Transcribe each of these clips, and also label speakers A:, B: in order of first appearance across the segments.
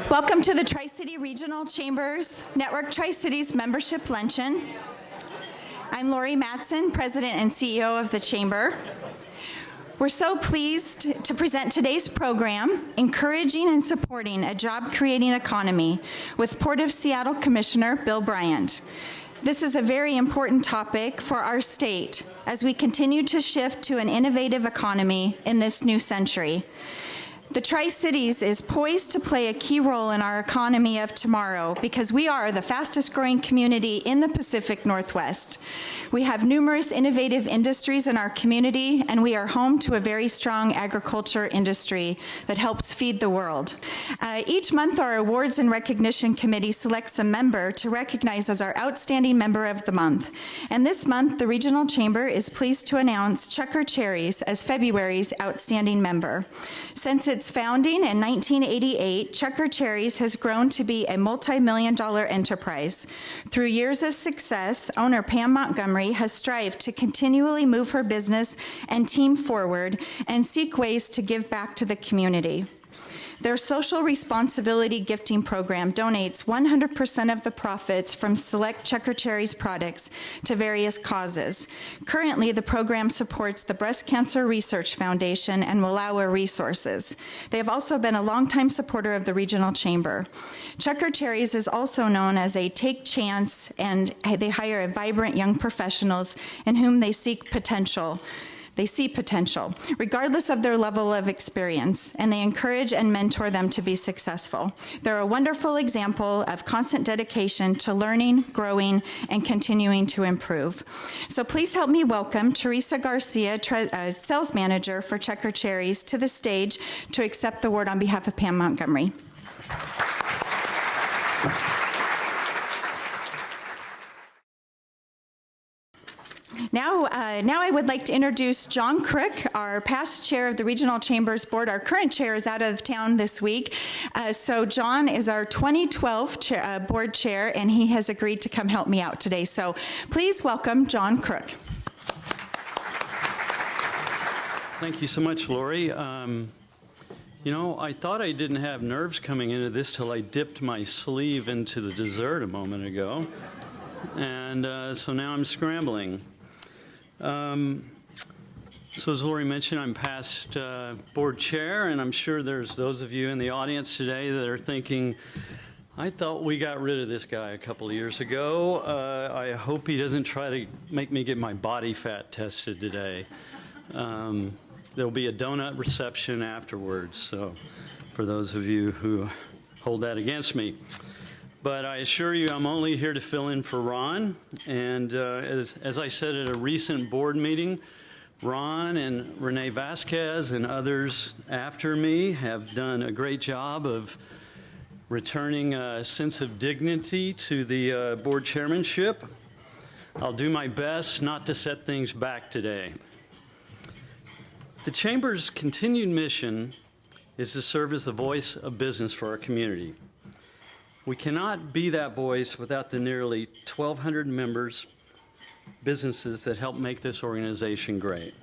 A: Welcome to the Tri-City Regional Chambers Network Tri-Cities Membership Luncheon. I'm Lori Mattson, President and CEO of the Chamber. We're so pleased to present today's program, Encouraging and Supporting a Job-Creating Economy, with Port of Seattle Commissioner Bill Bryant. This is a very important topic for our state as we continue to shift to an innovative economy in this new century. The Tri-Cities is poised to play a key role in our economy of tomorrow because we are the fastest growing community in the Pacific Northwest. We have numerous innovative industries in our community, and we are home to a very strong agriculture industry that helps feed the world. Each month, our Awards and Recognition Committee selects a member to recognize as our outstanding member of the month. And this month, the Regional Chamber is pleased to announce Checker Cherries as February's outstanding member. Since its founding in 1988, Checker Cherries has grown to be a multi-million-dollar enterprise. Through years of success, owner Pam Montgomery has strived to continually move her business and team forward and seek ways to give back to the community. Their social responsibility gifting program donates 100% of the profits from select Checker Cherries products to various causes. Currently, the program supports the Breast Cancer Research Foundation and Wallowa Resources. They have also been a longtime supporter of the Regional Chamber. Checker Cherries is also known as a take chance, and they hire vibrant young professionals in whom they see potential, regardless of their level of experience, and they encourage and mentor them to be successful. They're a wonderful example of constant dedication to learning, growing, and continuing to improve. So please help me welcome Teresa Garcia, Sales Manager for Checker Cherries, to the stage to accept the award on behalf of Pam Montgomery. Now I would like to introduce John Crook, our past chair of the Regional Chambers Board. Our current chair is out of town this week. So John is our 2012 board chair, and he has agreed to come help me out today. So please welcome John Crook.
B: Thank you so much, Lori. You know, I thought I didn't have nerves coming into this till I dipped my sleeve into the dessert a moment ago. And so now I'm scrambling. So as Lori mentioned, I'm past board chair, and I'm sure there's those of you in the audience today that are thinking, I thought we got rid of this guy a couple of years ago. I hope he doesn't try to make me get my body fat tested today. There'll be a donut reception afterwards, so for those of you who hold that against me. But I assure you, I'm only here to fill in for Ron. And as I said at a recent board meeting, Ron and Renee Vasquez and others after me have done a great job of returning a sense of dignity to the board chairmanship. I'll do my best not to set things back today. The Chamber's continued mission is to serve as the voice of business for our community. We cannot be that voice without the nearly 1,200 members, businesses that help make this organization great.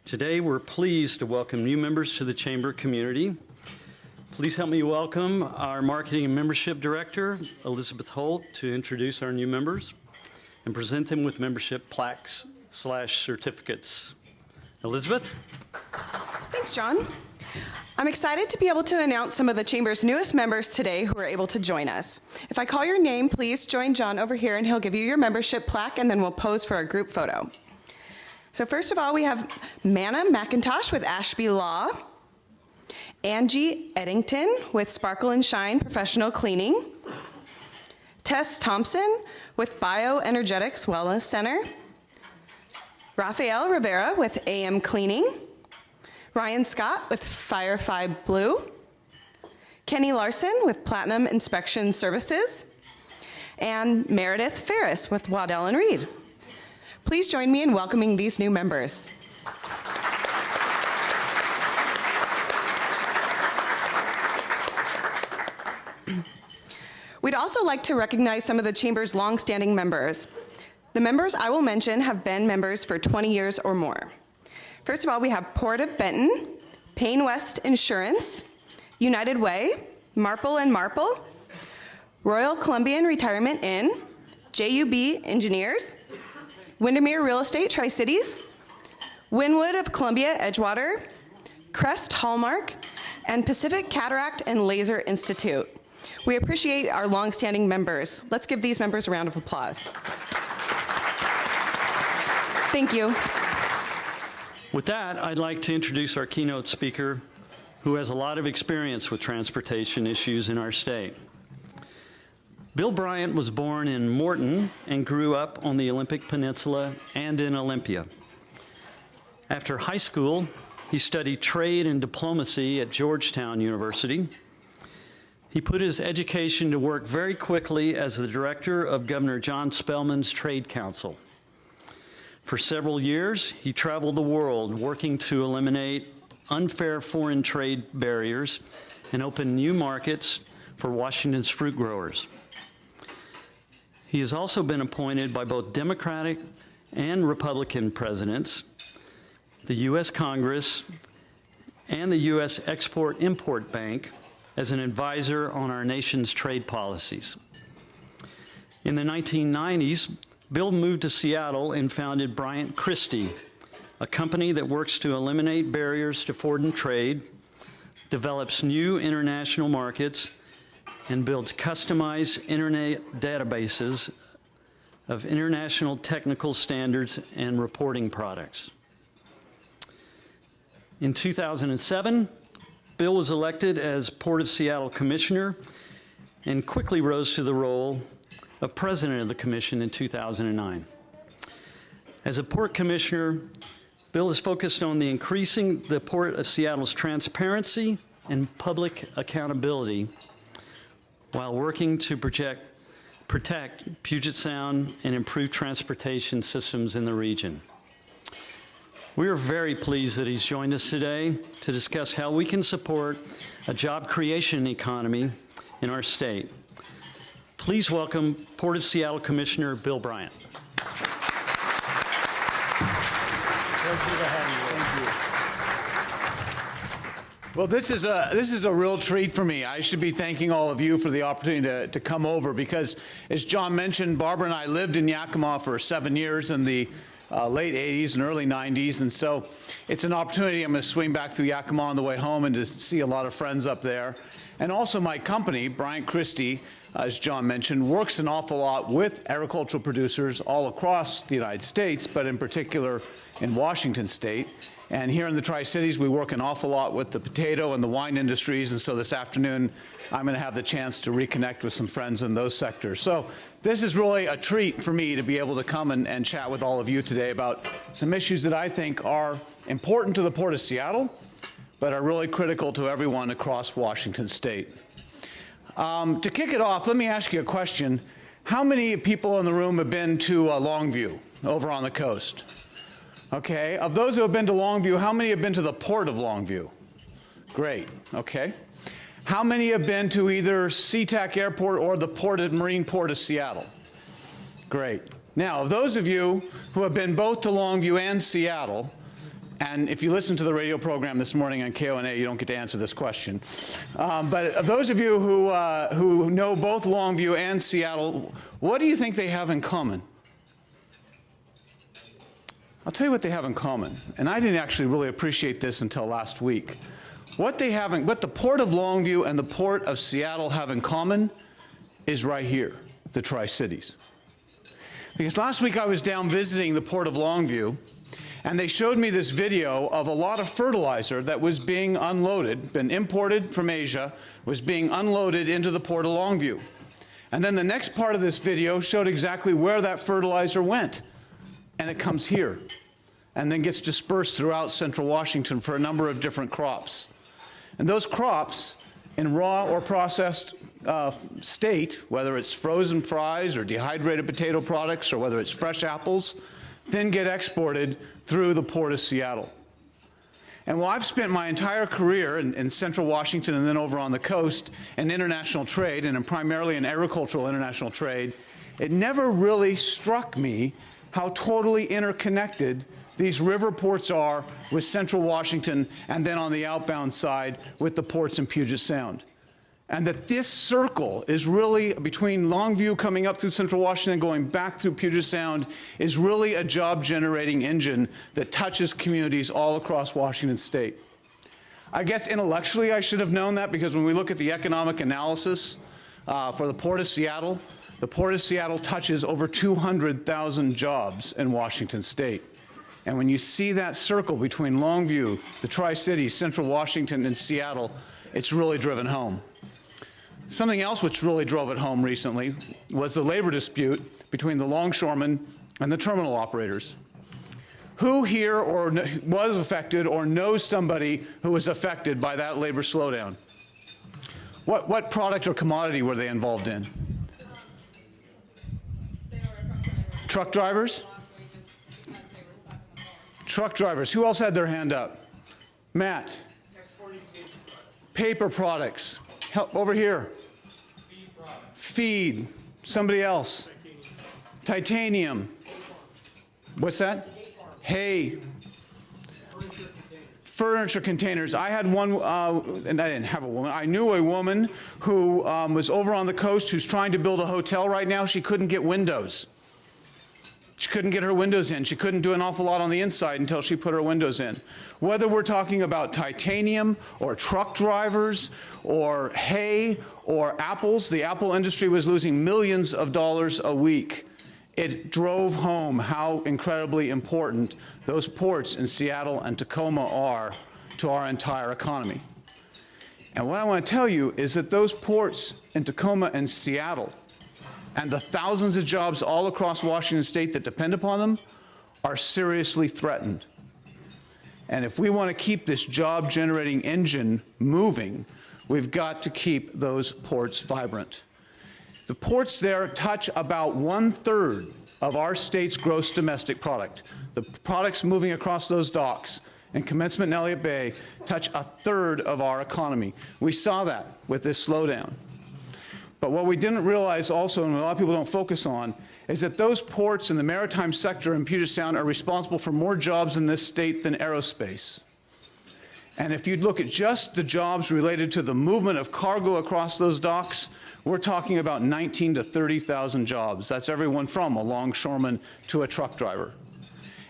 B: Today, we're pleased to welcome new members to the Chamber community. Please help me welcome our Marketing and Membership Director, Elizabeth Holt, to introduce our new members and present them with membership plaques/certificates. Elizabeth?
C: Thanks, John. I'm excited to be able to announce some of the Chamber's newest members today who are able to join us. If I call your name, please join John over here and he'll give you your membership plaque, and then we'll pose for a group photo. So first of all, we have Manna McIntosh with Ashby Law, Angie Eddington with Sparkle and Shine Professional Cleaning, Tess Thompson with Bioenergetics Wellness Center, Rafael Rivera with AM Cleaning, Ryan Scott with Firefly Blue, Kenny Larson with Platinum Inspection Services, and Meredith Ferris with Waddell & Reed. Please join me in welcoming these new members. We'd also like to recognize some of the Chamber's longstanding members. The members I will mention have been members for 20 years or more. First of all, we have Port of Benton, Payne West Insurance, United Way, Marple & Marple, Royal Columbian Retirement Inn, JUB Engineers, Windermere Real Estate Tri-Cities, Wynwood of Columbia Edgewater, Crest Hallmark, and Pacific Cataract and Laser Institute. We appreciate our longstanding members. Let's give these members a round of applause. Thank you.
B: With that, I'd like to introduce our keynote speaker, who has a lot of experience with transportation issues in our state. Bill Bryant was born in Morton and grew up on the Olympic Peninsula and in Olympia. After high school, he studied trade and diplomacy at Georgetown University. He put his education to work very quickly as the director of Governor John Spellman's Trade Council. For several years, he traveled the world working to eliminate unfair foreign trade barriers and open new markets for Washington's fruit growers. He has also been appointed by both Democratic and Republican presidents, the U.S. Congress, and the U.S. Export-Import Bank as an advisor on our nation's trade policies. In the 1990s, Bill moved to Seattle and founded Bryant Christie, a company that works to eliminate barriers to foreign trade, develops new international markets, and builds customized internet databases of international technical standards and reporting products. In 2007, Bill was elected as Port of Seattle Commissioner and quickly rose to the role of President of the Commission in 2009. As a Port Commissioner, Bill is focused on increasing the Port of Seattle's transparency and public accountability while working to protect Puget Sound and improve transportation systems in the region. We are very pleased that he's joined us today to discuss how we can support a job creation economy in our state. Please welcome Port of Seattle Commissioner Bill Bryant.
D: Pleasure to have you. Thank you. Well, this is a real treat for me. I should be thanking all of you for the opportunity to come over because, as John mentioned, Barbara and I lived in Yakima for 7 years in the late 80s and early 90s, and so it's an opportunity. I'm going to swing back through Yakima on the way home and to see a lot of friends up there. And also my company, Bryant Christie, as John mentioned, works an awful lot with agricultural producers all across the United States, but in particular in Washington State. And here in the Tri-Cities, we work an awful lot with the potato and the wine industries, and so this afternoon, I'm going to have the chance to reconnect with some friends in those sectors. So this is really a treat for me to be able to come and chat with all of you today about some issues that I think are important to the Port of Seattle, but are really critical to everyone across Washington State. To kick it off, let me ask you a question. How many people in the room have been to Longview over on the coast? Okay, of those who have been to Longview, how many have been to the Port of Longview? Great, okay. How many have been to either SeaTac Airport or the Marine Port of Seattle? Great. Now, of those of you who have been both to Longview and Seattle, and if you listen to the radio program this morning on KONA, you don't get to answer this question. But of those of you who know both Longview and Seattle, what do you think they have in common? I'll tell you what they have in common, and I didn't actually really appreciate this until last week. What the Port of Longview and the Port of Seattle have in common is right here, the Tri-Cities. Because last week I was down visiting the Port of Longview, and they showed me this video of a lot of fertilizer that was being unloaded, been imported from Asia, was being unloaded into the Port of Longview. And then the next part of this video showed exactly where that fertilizer went. And it comes here, and then gets dispersed throughout central Washington for a number of different crops. And those crops, in raw or processed state, whether it's frozen fries or dehydrated potato products or whether it's fresh apples, then get exported through the Port of Seattle. And while I've spent my entire career in central Washington and then over on the coast in international trade, and primarily in agricultural international trade, it never really struck me how totally interconnected these river ports are with central Washington and then on the outbound side with the ports in Puget Sound. And that this circle is really, between Longview coming up through central Washington and going back through Puget Sound, is really a job-generating engine that touches communities all across Washington state. I guess intellectually I should have known that, because when we look at the economic analysis for the Port of Seattle touches over 200,000 jobs in Washington state. And when you see that circle between Longview, the Tri-Cities, central Washington, and Seattle, it's really driven home. Something else which really drove it home recently was the labor dispute between the longshoremen and the terminal operators. Who here was affected or knows somebody who was affected by that labor slowdown? What product or commodity were they involved in? Truck drivers? Truck drivers. Who else had their hand up? Matt. Paper products. Help over here. Feed. Somebody else. Titanium. What's that? Hay. Furniture containers. I had one, and I didn't have a woman. I knew a woman who was over on the coast who's trying to build a hotel right now. She couldn't get windows. She couldn't get her windows in. She couldn't do an awful lot on the inside until she put her windows in. Whether we're talking about titanium or truck drivers or hay or apples, the apple industry was losing millions of dollars a week. It drove home how incredibly important those ports in Seattle and Tacoma are to our entire economy. And what I want to tell you is that those ports in Tacoma and Seattle and the thousands of jobs all across Washington state that depend upon them are seriously threatened. And if we want to keep this job-generating engine moving, we've got to keep those ports vibrant. The ports there touch about 1/3 of our state's gross domestic product. The products moving across those docks in Commencement and Elliott Bay touch 1/3 of our economy. We saw that with this slowdown. But what we didn't realize also, and a lot of people don't focus on, is that those ports in the maritime sector in Puget Sound are responsible for more jobs in this state than aerospace. And if you look at just the jobs related to the movement of cargo across those docks, we're talking about 19,000 to 30,000 jobs. That's everyone from a longshoreman to a truck driver.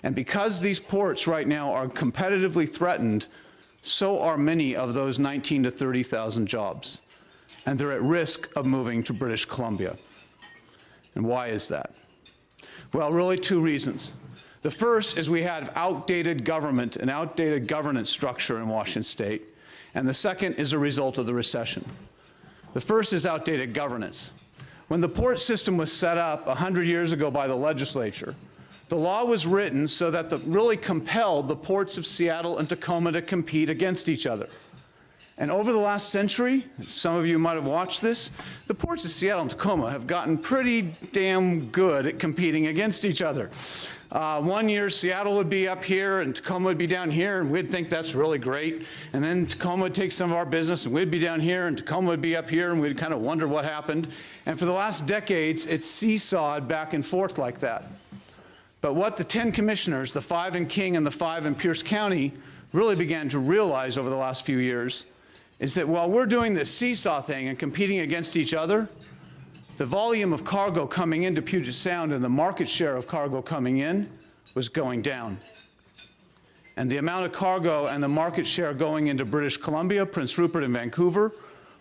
D: And because these ports right now are competitively threatened, so are many of those 19,000 to 30,000 jobs. And they're at risk of moving to British Columbia. And why is that? Well, really two reasons. The first is we have outdated government and outdated governance structure in Washington state. And the second is a result of the recession. The first is outdated governance. When the port system was set up 100 years ago by the legislature, the law was written so that it really compelled the ports of Seattle and Tacoma to compete against each other. And over the last century, some of you might have watched this, the ports of Seattle and Tacoma have gotten pretty damn good at competing against each other. One year, Seattle would be up here and Tacoma would be down here, and we'd think that's really great. And then Tacoma would take some of our business, and we'd be down here, and Tacoma would be up here, and we'd kind of wonder what happened. And for the last decades, it's seesawed back and forth like that. But what the 10 commissioners, the 5 in King and the 5 in Pierce County, really began to realize over the last few years is that while we're doing this seesaw thing and competing against each other, the volume of cargo coming into Puget Sound and the market share of cargo coming in was going down. And the amount of cargo and the market share going into British Columbia, Prince Rupert, and Vancouver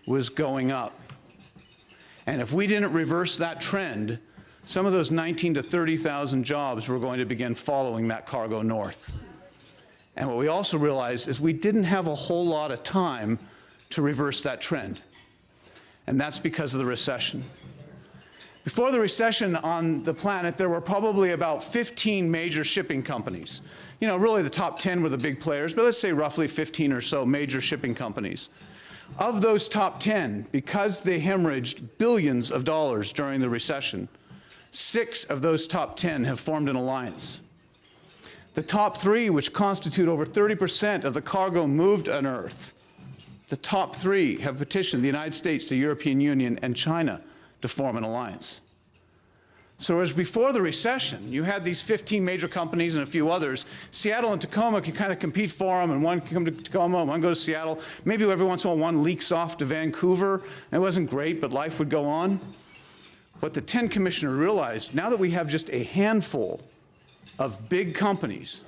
D: was going up. And if we didn't reverse that trend, some of those 19,000 to 30,000 jobs were going to begin following that cargo north. And what we also realized is we didn't have a whole lot of time to reverse that trend. And that's because of the recession. Before the recession on the planet, there were probably about 15 major shipping companies. You know, really the top 10 were the big players, but let's say roughly 15 or so major shipping companies. Of those top 10, because they hemorrhaged billions of dollars during the recession, 6 of those top 10 have formed an alliance. The top three, which constitute over 30% of the cargo moved on Earth, the top three have petitioned the United States, the European Union, and China to form an alliance. So whereas before the recession, you had these 15 major companies and a few others. Seattle and Tacoma could kind of compete for them, and one could come to Tacoma, and one go to Seattle. Maybe every once in a while one leaks off to Vancouver. It wasn't great, but life would go on. What the 10 commissioners realized, now that we have just a handful of big companies,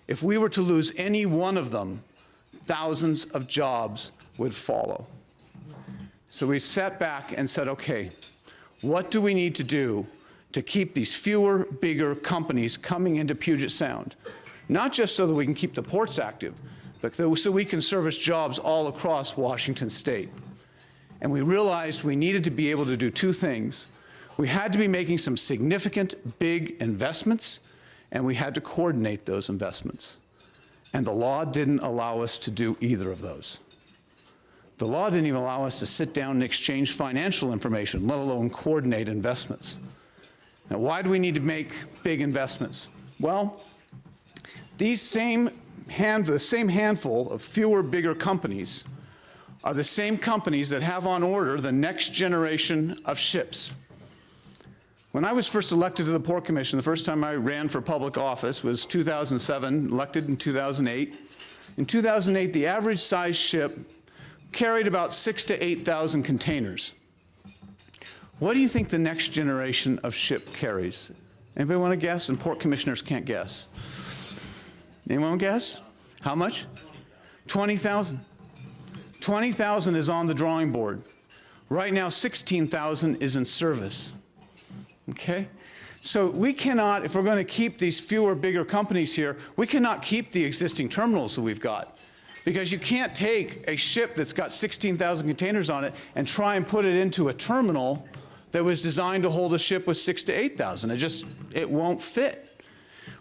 D: if we were to lose any one of them, thousands of jobs would follow. So we sat back and said, okay, what do we need to do to keep these fewer, bigger companies coming into Puget Sound? Not just so that we can keep the ports active, but so we can service jobs all across Washington State. And we realized we needed to be able to do two things. We had to be making some significant, big investments, and we had to coordinate those investments. And the law didn't allow us to do either of those. The law didn't even allow us to sit down and exchange financial information, let alone coordinate investments. Now, why do we need to make big investments? Well, the same handful of fewer, bigger companies are the same companies that have on order the next generation of ships. When I was first elected to the Port Commission, the first time I ran for public office was 2007, elected in 2008. In 2008, the average size ship carried about 6,000 to 8,000 containers. What do you think the next generation of ship carries? Anybody want to guess? And port commissioners can't guess. Anyone guess? How much? 20,000. 20,000 is on the drawing board. Right now, 16,000 is in service. Okay? So we cannot, if we're going to keep these fewer, bigger companies here, we cannot keep the existing terminals that we've got. Because you can't take a ship that's got 16,000 containers on it and try and put it into a terminal that was designed to hold a ship with 6,000 to 8,000. It won't fit.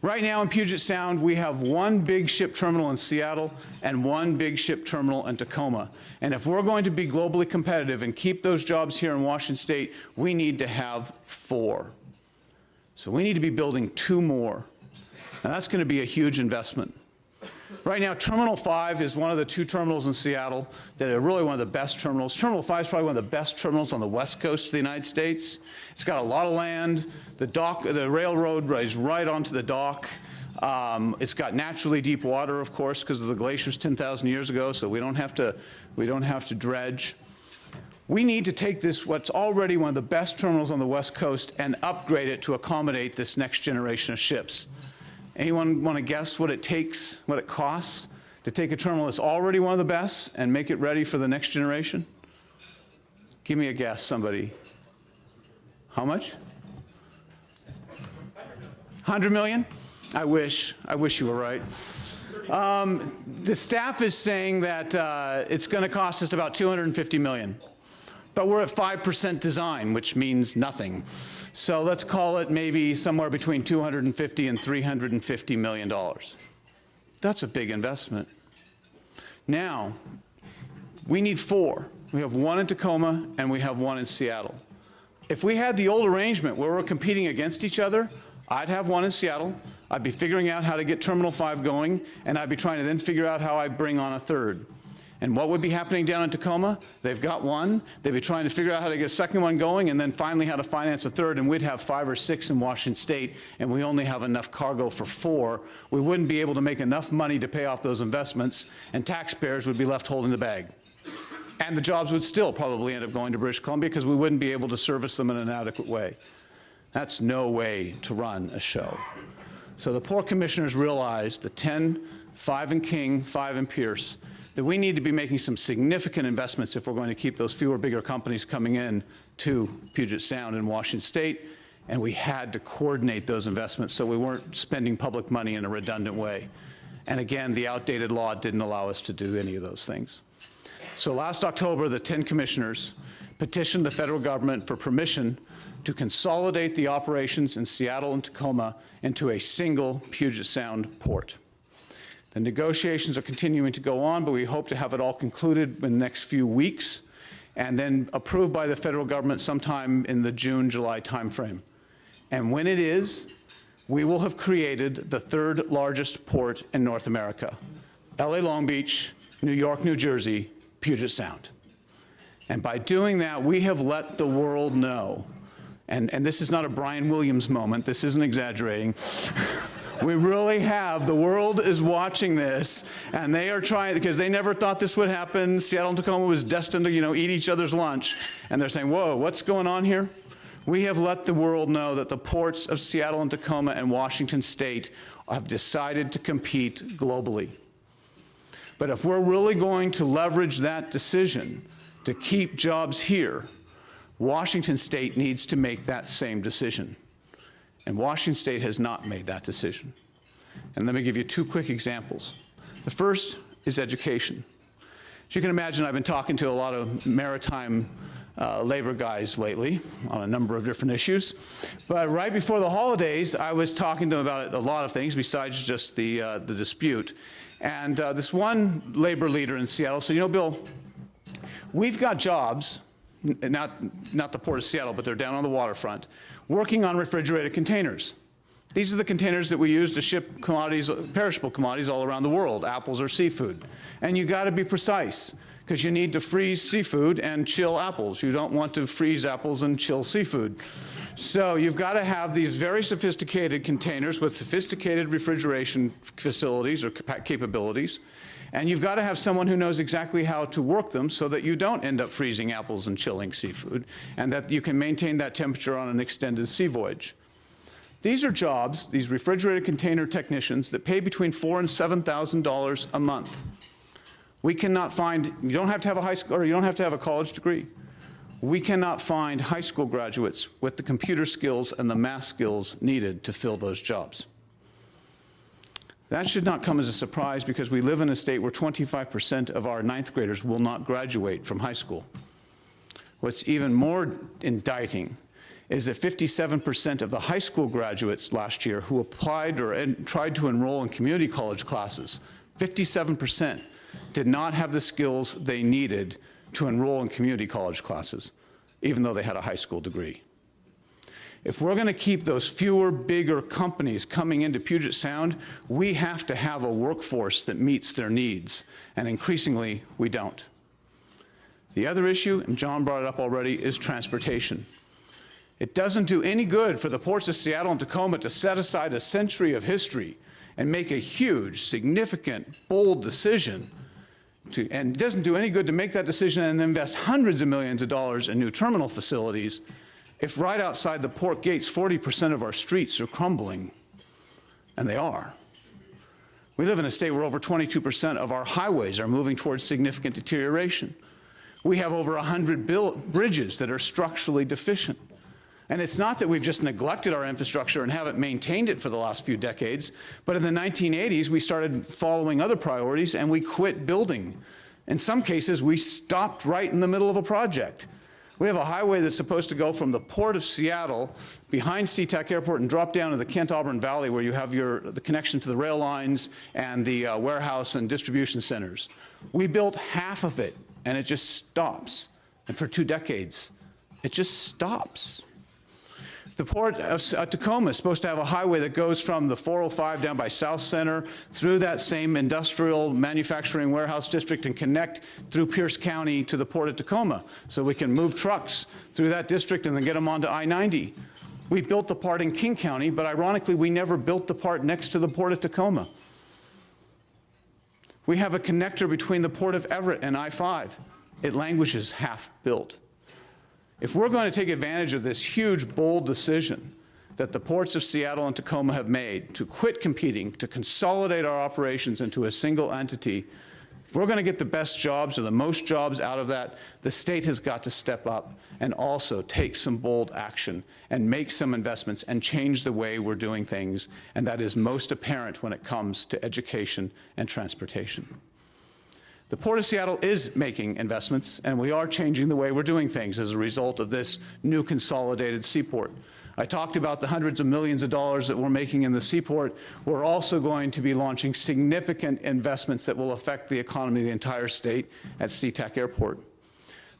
D: Right now in Puget Sound, we have one big ship terminal in Seattle and one big ship terminal in Tacoma. And if we're going to be globally competitive and keep those jobs here in Washington State, we need to have 4. So we need to be building 2 more. Now that's going to be a huge investment. Right now, Terminal 5 is one of the 2 terminals in Seattle that are really one of the best terminals. Terminal 5 is probably one of the best terminals on the west coast of the United States. It's got a lot of land. The railroad is right onto the dock. It's got naturally deep water, of course, because of the glaciers 10,000 years ago, so we don't have to dredge. We need to take this, what's already one of the best terminals on the west coast, and upgrade it to accommodate this next generation of ships. Anyone want to guess what it takes, what it costs to take a terminal that's already one of the best and make it ready for the next generation? Give me a guess, somebody. How much? 100 million? I wish you were right. The staff is saying that it's going to cost us about 250 million. But we're at 5% design, which means nothing. So let's call it maybe somewhere between $250 and $350 million. That's a big investment. Now, we need 4. We have 1 in Tacoma and we have 1 in Seattle. If we had the old arrangement where we're competing against each other, I'd have 1 in Seattle, I'd be figuring out how to get Terminal 5 going, and I'd be trying to then figure out how I bring on a 3rd. And what would be happening down in Tacoma? They've got 1. They'd be trying to figure out how to get a second one going, and then finally how to finance a 3rd, and we'd have 5 or 6 in Washington State, and we only have enough cargo for 4. We wouldn't be able to make enough money to pay off those investments, and taxpayers would be left holding the bag. And the jobs would still probably end up going to British Columbia because we wouldn't be able to service them in an adequate way. That's no way to run a show. So the Port Commissioners realized, the 10, 5 in King, 5 in Pierce, that we need to be making some significant investments if we're going to keep those fewer, bigger companies coming in to Puget Sound and Washington State, and we had to coordinate those investments so we weren't spending public money in a redundant way. And again, the outdated law didn't allow us to do any of those things. So last October, the 10 commissioners petitioned the federal government for permission to consolidate the operations in Seattle and Tacoma into a single Puget Sound port. The negotiations are continuing to go on, but we hope to have it all concluded in the next few weeks and then approved by the federal government sometime in the June-July timeframe. And when it is, we will have created the third largest port in North America. LA Long Beach, New York, New Jersey, Puget Sound. And by doing that, we have let the world know, and this is not a Brian Williams moment, this isn't exaggerating. We really have, the world is watching this, and they are trying, because they never thought this would happen. Seattle and Tacoma was destined to, eat each other's lunch. And they're saying, whoa, what's going on here? We have let the world know that the ports of Seattle and Tacoma and Washington State have decided to compete globally. But if we're really going to leverage that decision to keep jobs here, Washington State needs to make that same decision. And Washington State has not made that decision. And let me give you two quick examples. The first is education. As you can imagine, I've been talking to a lot of maritime labor guys lately on a number of different issues. But right before the holidays, I was talking to them about a lot of things besides just the dispute. And this one labor leader in Seattle said, Bill, we've got jobs, not the Port of Seattle, but they're down on the waterfront, working on refrigerated containers. These are the containers that we use to ship commodities, perishable commodities all around the world, apples or seafood. And you got to be precise, because you need to freeze seafood and chill apples. You don't want to freeze apples and chill seafood. So you've got to have these very sophisticated containers with sophisticated refrigeration facilities or capabilities. And you've got to have someone who knows exactly how to work them so that you don't end up freezing apples and chilling seafood, and that you can maintain that temperature on an extended sea voyage. These are jobs, these refrigerated container technicians, that pay between $4,000 and $7,000 a month. We cannot find, you don't have to have a high school, or you don't have to have a college degree. We cannot find high school graduates with the computer skills and the math skills needed to fill those jobs. That should not come as a surprise, because we live in a state where 25% of our ninth graders will not graduate from high school. What's even more indicting is that 57% of the high school graduates last year who applied or tried to enroll in community college classes, 57% did not have the skills they needed to enroll in community college classes, even though they had a high school degree. If we're going to keep those fewer, bigger companies coming into Puget Sound, we have to have a workforce that meets their needs, and increasingly, we don't. The other issue, and John brought it up already, is transportation. It doesn't do any good for the ports of Seattle and Tacoma to set aside a century of history and make a huge, significant, bold decision, and it doesn't do any good to make that decision and invest hundreds of millions of dollars in new terminal facilities if right outside the port gates 40% of our streets are crumbling, and they are. We live in a state where over 22% of our highways are moving towards significant deterioration. We have over 100 bridges that are structurally deficient. And it's not that we've just neglected our infrastructure and haven't maintained it for the last few decades, but in the 1980s, we started following other priorities and we quit building. In some cases, we stopped right in the middle of a project. We have a highway that's supposed to go from the Port of Seattle behind SeaTac Airport and drop down to the Kent-Auburn Valley, where you have the connection to the rail lines and the warehouse and distribution centers. We built half of it, and it just stops. And for 2 decades, it just stops. The Port of Tacoma is supposed to have a highway that goes from the 405 down by South Center through that same industrial manufacturing warehouse district and connect through Pierce County to the Port of Tacoma so we can move trucks through that district and then get them onto I-90. We built the part in King County, but ironically, we never built the part next to the Port of Tacoma. We have a connector between the Port of Everett and I-5. It languishes half built. If we're going to take advantage of this huge, bold decision that the ports of Seattle and Tacoma have made to quit competing, to consolidate our operations into a single entity, if we're going to get the best jobs or the most jobs out of that, the state has got to step up and also take some bold action and make some investments and change the way we're doing things. And that is most apparent when it comes to education and transportation. The Port of Seattle is making investments, and we are changing the way we're doing things as a result of this new consolidated seaport. I talked about the hundreds of millions of dollars that we're making in the seaport. We're also going to be launching significant investments that will affect the economy of the entire state at SeaTac Airport.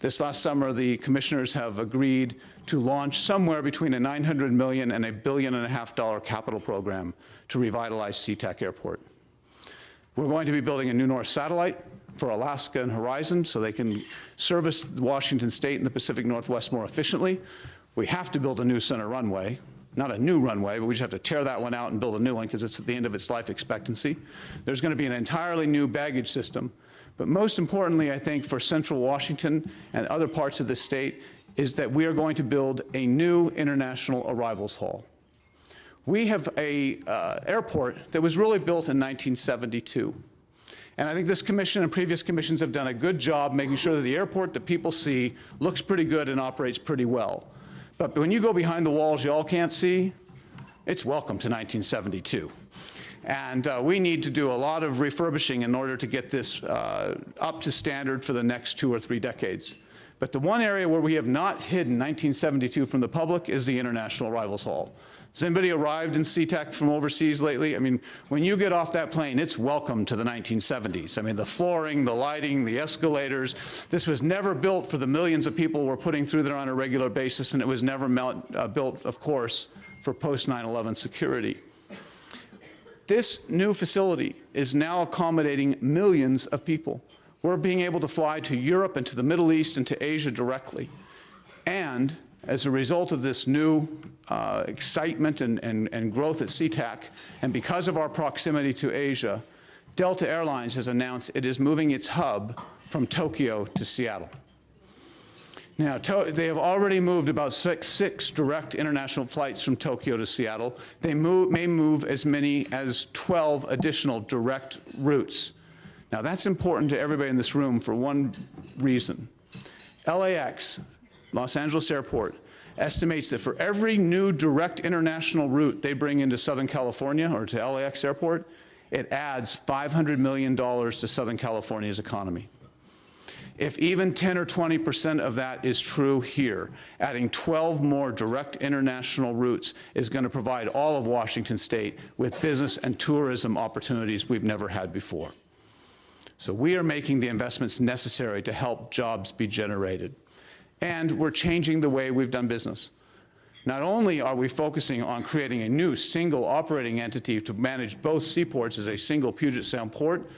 D: This last summer, the commissioners have agreed to launch somewhere between a $900 million and $1.5 billion capital program to revitalize SeaTac Airport. We're going to be building a new North satellite for Alaska and Horizon so they can service Washington State and the Pacific Northwest more efficiently. We have to build a new center runway. Not a new runway, but we just have to tear that one out and build a new one because it's at the end of its life expectancy. There's going to be an entirely new baggage system. But most importantly, I think, for Central Washington and other parts of the state is that we are going to build a new international arrivals hall. We have a airport that was really built in 1972. And I think this commission and previous commissions have done a good job making sure that the airport that people see looks pretty good and operates pretty well. But when you go behind the walls you all can't see, it's welcome to 1972. And we need to do a lot of refurbishing in order to get this up to standard for the next 2 or 3 decades. But the one area where we have not hidden 1972 from the public is the International Arrivals Hall. Has anybody arrived in SeaTac from overseas lately? I mean, when you get off that plane, it's welcome to the 1970s. I mean, the flooring, the lighting, the escalators. This was never built for the millions of people we're putting through there on a regular basis, and it was never built, of course, for post-9/11 security. This new facility is now accommodating millions of people. We're being able to fly to Europe and to the Middle East and to Asia directly. And as a result of this new excitement and growth at SeaTac, and because of our proximity to Asia, Delta Airlines has announced it is moving its hub from Tokyo to Seattle. Now, they have already moved about six direct international flights from Tokyo to Seattle. They may move as many as 12 additional direct routes. Now, that's important to everybody in this room for one reason. LAX, Los Angeles Airport, estimates that for every new direct international route they bring into Southern California or to LAX Airport, it adds $500 million to Southern California's economy. If even 10 or 20% of that is true here, adding 12 more direct international routes is going to provide all of Washington State with business and tourism opportunities we've never had before. So we are making the investments necessary to help jobs be generated. And we're changing the way we've done business. Not only are we focusing on creating a new single operating entity to manage both seaports as a single Puget Sound port,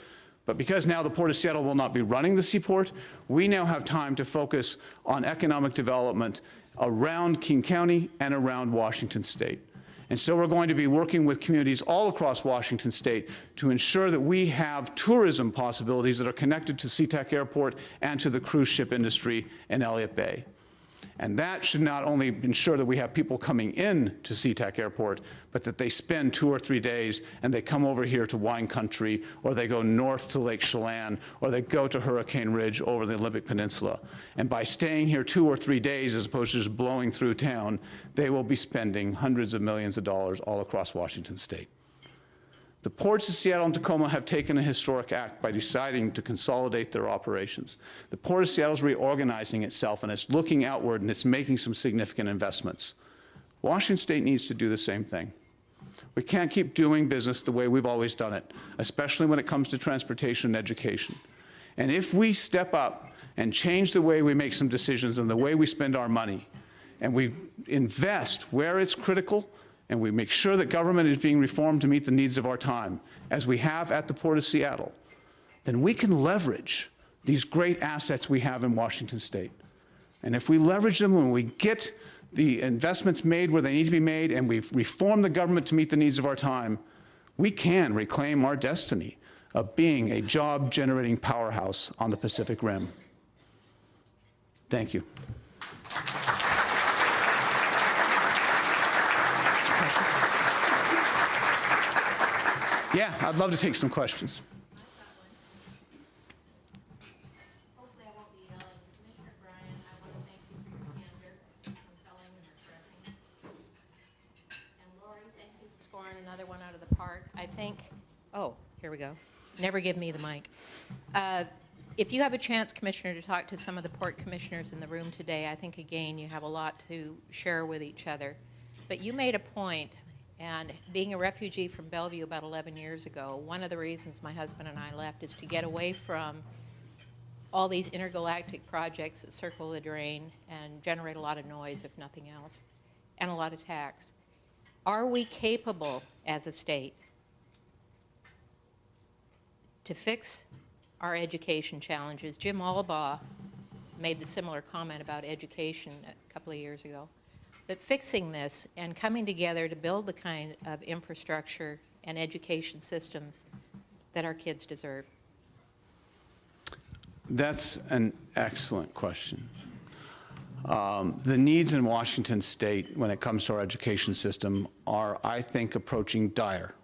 D: but because now the Port of Seattle will not be running the seaport, we now have time to focus on economic development around King County and around Washington State. And so we're going to be working with communities all across Washington State to ensure that we have tourism possibilities that are connected to SeaTac Airport and to the cruise ship industry in Elliott Bay. And that should not only ensure that we have people coming in to SeaTac Airport, but that they spend 2 or 3 days and they come over here to wine country, or they go north to Lake Chelan, or they go to Hurricane Ridge over the Olympic Peninsula. And by staying here 2 or 3 days as opposed to just blowing through town, they will be spending hundreds of millions of dollars all across Washington State. The ports of Seattle and Tacoma have taken a historic act by deciding to consolidate their operations. The Port of Seattle is reorganizing itself, and it's looking outward, and it's making some significant investments. Washington State needs to do the same thing. We can't keep doing business the way we've always done it, especially when it comes to transportation and education. And if we step up and change the way we make some decisions and the way we spend our money, and we invest where it's critical, and we make sure that government is being reformed to meet the needs of our time, as we have at the Port of Seattle, then we can leverage these great assets we have in Washington State. And if we leverage them when we get the investments made where they need to be made and we reform the government to meet the needs of our time, we can reclaim our destiny of being a job-generating powerhouse on the Pacific Rim. Thank you. Yeah, I'd love to take some questions.
E: Hopefully I won't be yelling. Commissioner Bryant, I want to thank you for your candor, compelling and refreshing. And Lori, thank you for scoring another one out of the park. I think, oh, here we go. Never give me the mic. If you have a chance, Commissioner, to talk to some of the port commissioners in the room today, I think, again, you have a lot to share with each other. But you made a point. And being a refugee from Bellevue about 11 years ago, one of the reasons my husband and I left is to get away from all these intergalactic projects that circle the drain and generate a lot of noise, if nothing else, and a lot of tax. Are we capable as a state to fix our education challenges? Jim Albaugh made the similar comment about education a couple of years ago. But fixing this and coming together to build the kind of infrastructure and education systems that our kids deserve.
D: That's an excellent question. The needs in Washington State when it comes to our education system are, I think, approaching dire.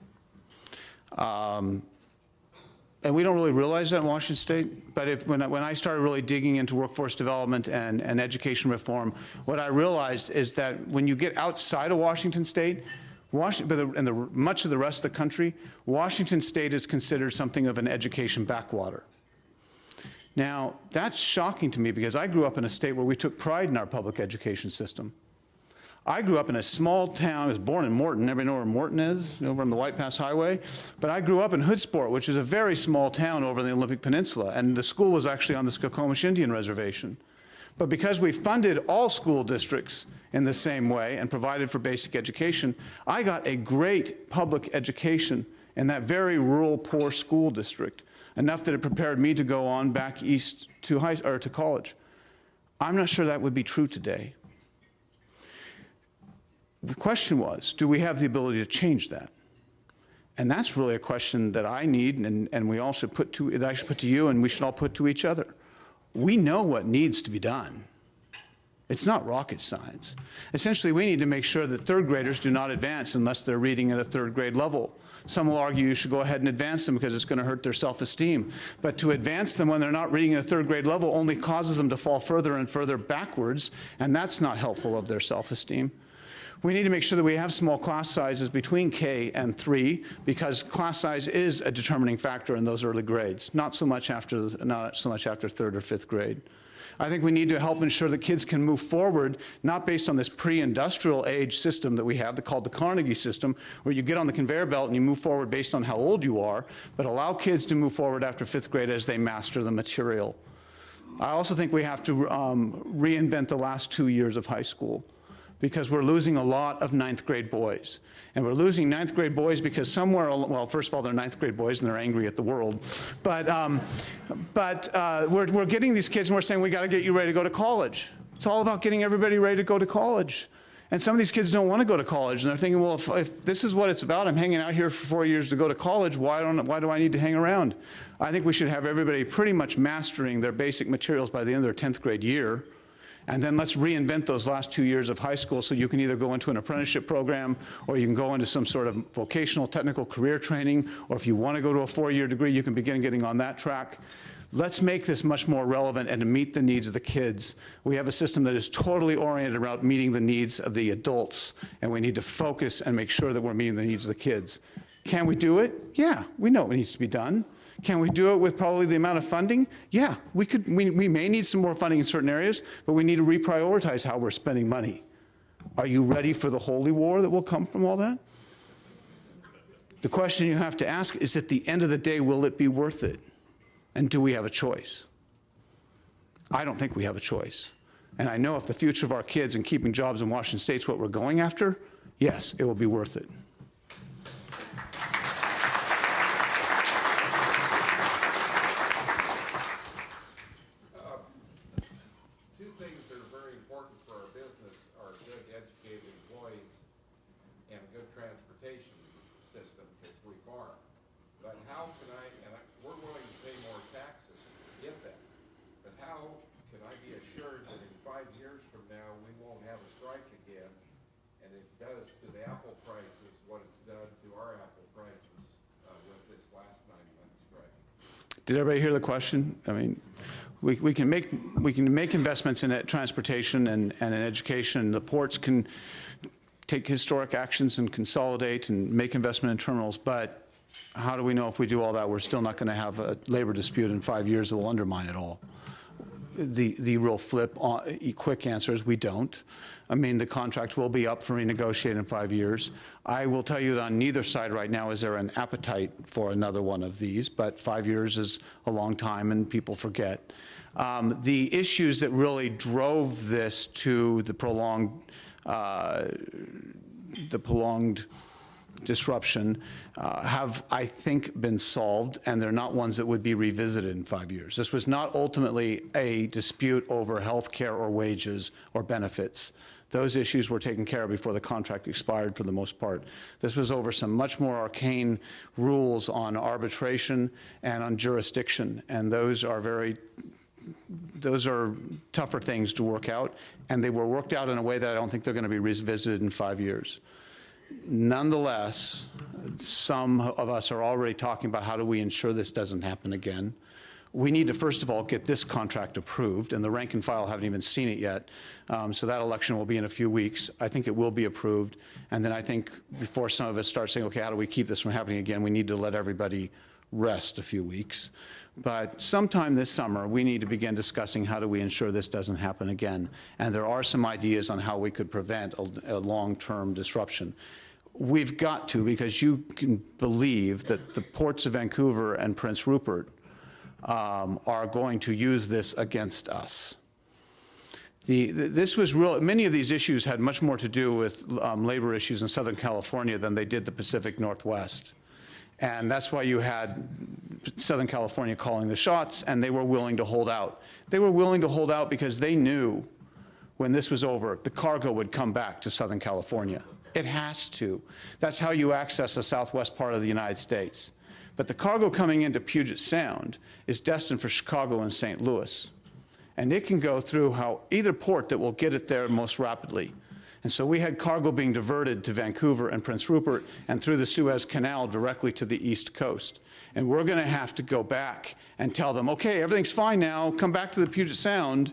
D: And we don't really realize that in Washington State, but when I started really digging into workforce development and education reform, what I realized is that when you get outside of Washington State, much of the rest of the country, Washington State is considered something of an education backwater. Now, that's shocking to me because I grew up in a state where we took pride in our public education system. I grew up in a small town. I was born in Morton. Everybody know where Morton is, over on the White Pass Highway? But I grew up in Hoodsport, which is a very small town over in the Olympic Peninsula, and the school was actually on the Skokomish Indian Reservation. But because we funded all school districts in the same way and provided for basic education, I got a great public education in that very rural, poor school district, enough that it prepared me to go on back east to college. I'm not sure that would be true today. The question was, do we have the ability to change that? And that's really a question that I need, and we all should put to, that I should put to you, and we should all put to each other. We know what needs to be done. It's not rocket science. Essentially, we need to make sure that third graders do not advance unless they're reading at a third grade level. Some will argue you should go ahead and advance them because it's going to hurt their self-esteem. But to advance them when they're not reading at a third grade level only causes them to fall further and further backwards, and that's not helpful of their self-esteem. We need to make sure that we have small class sizes between K and 3 because class size is a determining factor in those early grades, not so much after third or fifth grade. I think we need to help ensure that kids can move forward, not based on this pre-industrial age system that we have called the Carnegie system, where you get on the conveyor belt and you move forward based on how old you are, but allow kids to move forward after fifth grade as they master the material. I also think we have to reinvent the last 2 years of high school, because we're losing a lot of ninth grade boys. And we're losing ninth grade boys because somewhere, well, first of all, they're ninth grade boys and they're angry at the world. But we're getting these kids and we're saying, we got to get you ready to go to college. It's all about getting everybody ready to go to college. And some of these kids don't want to go to college. And they're thinking, well, if this is what it's about, I'm hanging out here for 4 years to go to college, why do I need to hang around? I think we should have everybody pretty much mastering their basic materials by the end of their 10th grade year. And then let's reinvent those last 2 years of high school so you can either go into an apprenticeship program or you can go into some sort of vocational technical career training, or if you want to go to a 4-year degree, you can begin getting on that track. Let's make this much more relevant and to meet the needs of the kids. We have a system that is totally oriented around meeting the needs of the adults, and we need to focus and make sure that we're meeting the needs of the kids. Can we do it? Yeah, we know what needs to be done. Can we do it with probably the amount of funding? Yeah, we could. We may need some more funding in certain areas, but we need to reprioritize how we're spending money. Are you ready for the holy war that will come from all that? The question you have to ask is, at the end of the day, will it be worth it? And do we have a choice? I don't think we have a choice. And I know if the future of our kids and keeping jobs in Washington State is what we're going after, yes, it will be worth it. Did everybody hear the question? I mean, we can make investments in transportation and in education. The ports can take historic actions and consolidate and make investment in terminals, but how do we know if we do all that we're still not going to have a labor dispute in 5 years that will undermine it all? the real quick answer is we don't. I mean, the contract will be up for renegotiating in 5 years. I will tell you that on neither side right now is there an appetite for another one of these, but 5 years is a long time and people forget. The issues that really drove this to the prolonged disruption have, I think, been solved, and they're not ones that would be revisited in 5 years. This was not ultimately a dispute over health care or wages or benefits. Those issues were taken care of before the contract expired for the most part. This was over some much more arcane rules on arbitration and on jurisdiction, and those are tougher things to work out, and they were worked out in a way that I don't think they're going to be revisited in 5 years. Nonetheless, some of us are already talking about how do we ensure this doesn't happen again. We need to, first of all, get this contract approved, and the rank and file haven't even seen it yet, so that election will be in a few weeks. I think it will be approved, and then I think before some of us start saying, okay, how do we keep this from happening again, we need to let everybody rest a few weeks. But sometime this summer, we need to begin discussing how do we ensure this doesn't happen again. And there are some ideas on how we could prevent a long-term disruption. We've got to, because you can believe that the ports of Vancouver and Prince Rupert are going to use this against us. This was real. Many of these issues had much more to do with labor issues in Southern California than they did the Pacific Northwest. And that's why you had Southern California calling the shots, and they were willing to hold out. They were willing to hold out because they knew when this was over, the cargo would come back to Southern California. It has to. That's how you access the southwest part of the United States. But the cargo coming into Puget Sound is destined for Chicago and St. Louis. And it can go through either port that will get it there most rapidly. And so we had cargo being diverted to Vancouver and Prince Rupert and through the Suez Canal directly to the East Coast. And we're going to have to go back and tell them, okay, everything's fine now, come back to the Puget Sound.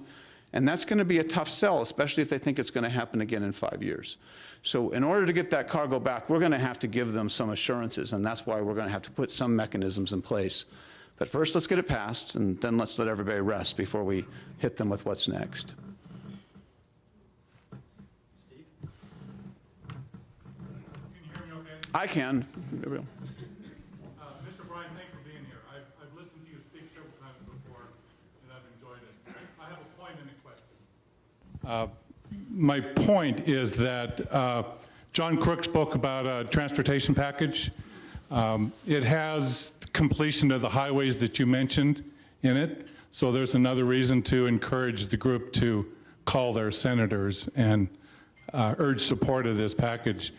D: And that's going to be a tough sell, especially if they think it's going to happen again in 5 years. So in order to get that cargo back, we're going to have to give them some assurances, and that's why we're going to have to put some mechanisms in place. But first, let's get it passed, and then let's let everybody rest before we hit them with what's next. I can.
F: Mr. Bryant, thanks for being here. I've listened to you speak several times before, and I've enjoyed it. I have a point and a question. My point is that John Crook spoke about a transportation package. It has completion of the highways that you mentioned in it, so there's another reason to encourage the group to call their senators and urge support of this package.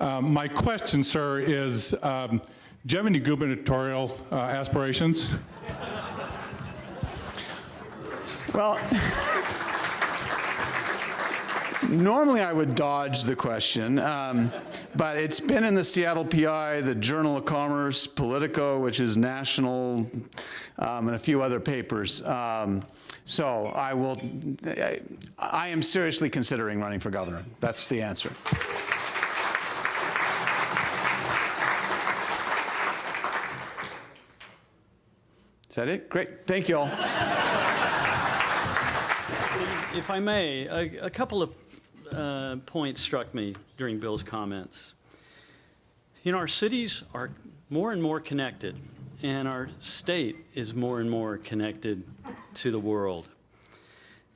F: My question, sir, is do you have any gubernatorial aspirations?
D: Well, normally I would dodge the question, but it's been in the Seattle PI, the Journal of Commerce, Politico, which is national, and a few other papers. So I am seriously considering running for governor. That's the answer. Is that it? Great. Thank you all.
B: If I may, a couple of points struck me during Bill's comments. You know, our cities are more and more connected, and our state is more and more connected to the world.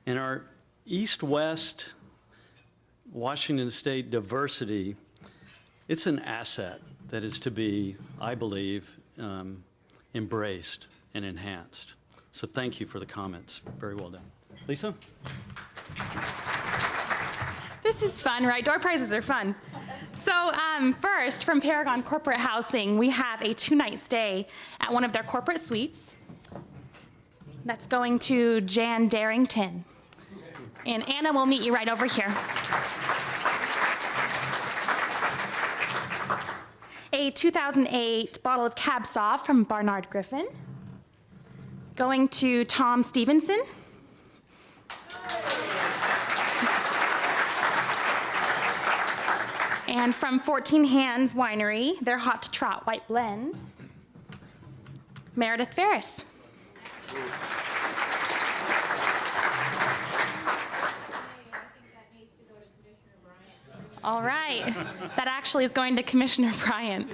B: And our east-west Washington State diversity, it's an asset that is to be, I believe, embraced and enhanced. So thank you for the comments. Very well done. Lisa?
G: This is fun, right? Door prizes are fun. So first, from Paragon Corporate Housing, we have a 2-night stay at one of their corporate suites. That's going to Jan Darrington. And Anna will meet you right over here. A 2008 bottle of Cab Sauv from Barnard Griffin. Going to Tom Stevenson. And from 14 Hands Winery, their Hot to Trot White Blend, Meredith Ferris. All right. That actually is going to Commissioner Bryant.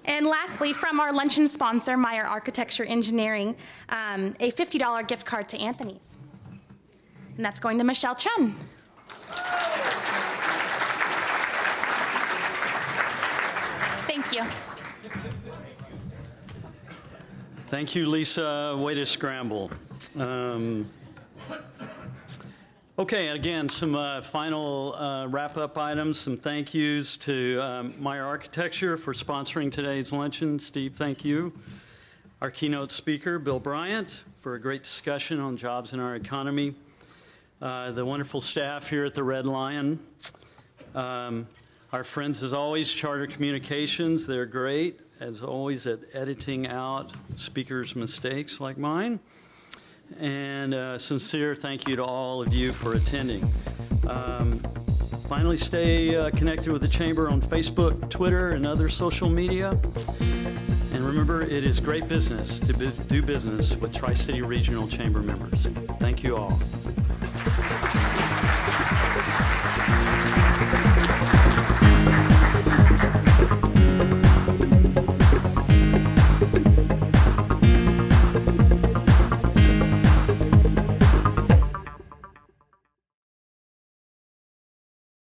G: And lastly, from our luncheon sponsor, Meyer Architecture Engineering, a $50 gift card to Anthony's. And that's going to Michelle Chen. Thank you.
B: Thank you, Lisa. Way to scramble. Okay, again, some final wrap-up items, some thank yous to Meyer Architecture for sponsoring today's luncheon. Steve, thank you. Our keynote speaker, Bill Bryant, for a great discussion on jobs in our economy. The wonderful staff here at the Red Lion. Our friends, as always, Charter Communications. They're great, as always, at editing out speakers' mistakes like mine. And a sincere thank you to all of you for attending. Finally, stay connected with the Chamber on Facebook, Twitter, and other social media. And remember, it is great business to do business with Tri-City Regional Chamber members. Thank you all.